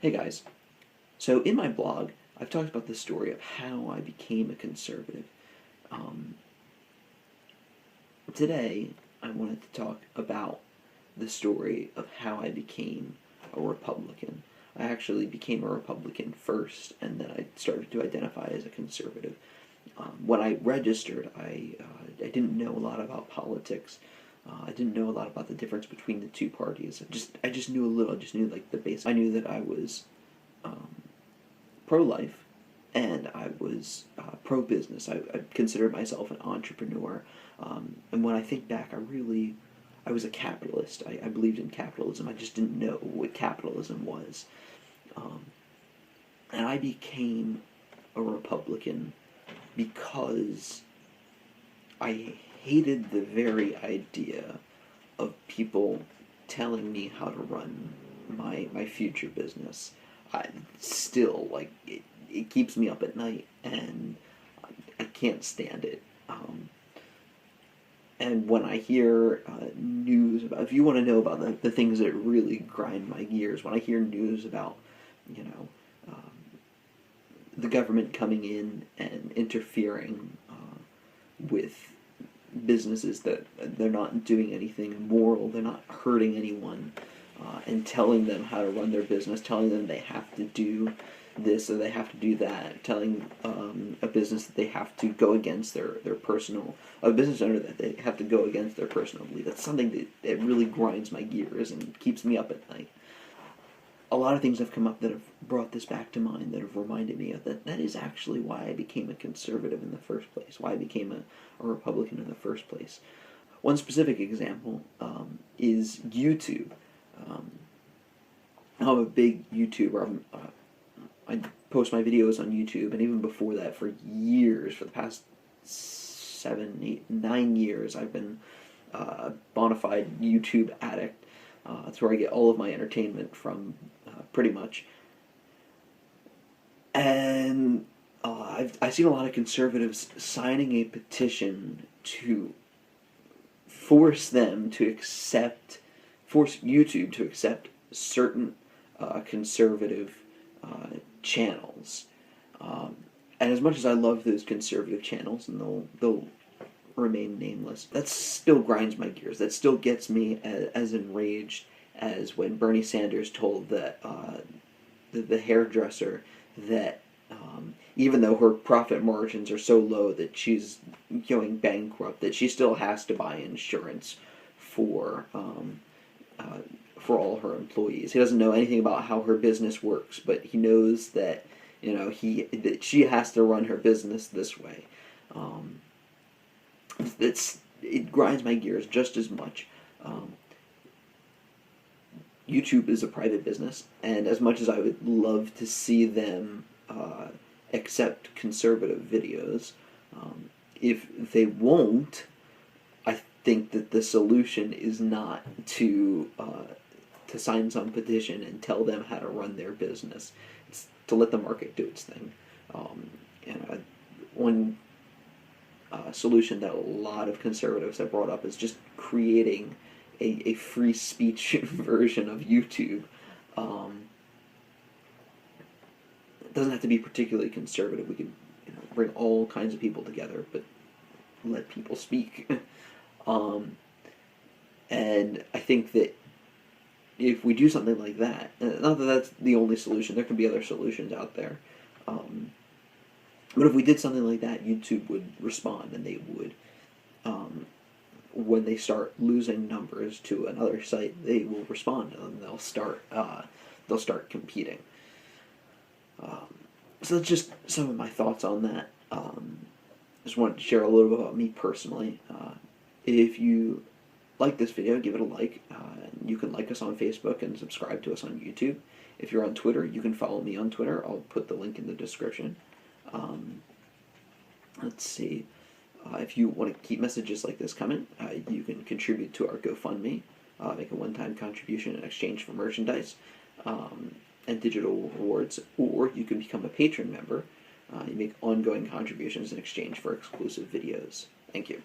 Hey guys, so in my blog, I've talked about the story of how I became a conservative. Um, Today, I wanted to talk about the story of how I became a Republican. I actually became a Republican first, and then I started to identify as a conservative. When I registered, I didn't know a lot about politics. I didn't know a lot about the difference between the two parties. I just knew a little. I just knew like the basics. I knew that I was um, pro-life, and I was pro-business. I considered myself an entrepreneur, and when I think back, I was a capitalist. I believed in capitalism. I just didn't know what capitalism was, um, and I became a Republican because I hated the very idea of people telling me how to run my future business. I still it keeps me up at night, and I can't stand it. And when I hear news about, if you want to know about the things that really grind my gears, when I hear news about, you know, um, the government coming in and interfering with businesses that they're not doing anything immoral, they're not hurting anyone, and telling them how to run their business, telling them they have to do this or they have to do that, telling a business that they have to go against their personal, a business owner that they have to go against their personal belief. That's something that really grinds my gears and keeps me up at night. A lot of things have come up that have brought this back to mind, that have reminded me of that is actually why I became a conservative in the first place, why I became a Republican in the first place. One specific example is YouTube. Um, I'm a big YouTuber. I post my videos on YouTube, and even before that, for years, for the past 7, 8, 9 years, I've been a bona fide YouTube addict. That's where I get all of my entertainment from, pretty much. And I've seen a lot of conservatives signing a petition to force them to accept, force YouTube to accept certain conservative channels. Um, and as much as I love those conservative channels, and they'll remain nameless, that still grinds my gears. That still gets me as enraged as when Bernie Sanders told the hairdresser that even though her profit margins are so low that she's going bankrupt, that she still has to buy insurance for uh, for all her employees. He doesn't know anything about how her business works, but he knows that that she has to run her business this way. Um, it grinds my gears just as much. Um, YouTube is a private business, and as much as I would love to see them accept conservative videos, if they won't, I think that the solution is not to sign some petition and tell them how to run their business. It's to let the market do its thing. One solution that a lot of conservatives have brought up is just creating a free speech version of YouTube. Um, it doesn't have to be particularly conservative. We could bring all kinds of people together, but let people speak. um, and I think that if we do something like that, not that that's the only solution, there could be other solutions out there. Um, but if we did something like that, YouTube would respond, and they would, when they start losing numbers to another site, they will respond, and they'll start competing. Um, so that's just some of my thoughts on that. Just wanted to share a little bit about me personally. If you like this video, give it a like. You can like us on Facebook and subscribe to us on YouTube. If you're on Twitter, you can follow me on Twitter. I'll put the link in the description. Um, let's see. If you want to keep messages like this coming, you can contribute to our GoFundMe. Make a one-time contribution in exchange for merchandise and digital rewards, or you can become a patron member. You make ongoing contributions in exchange for exclusive videos. Thank you.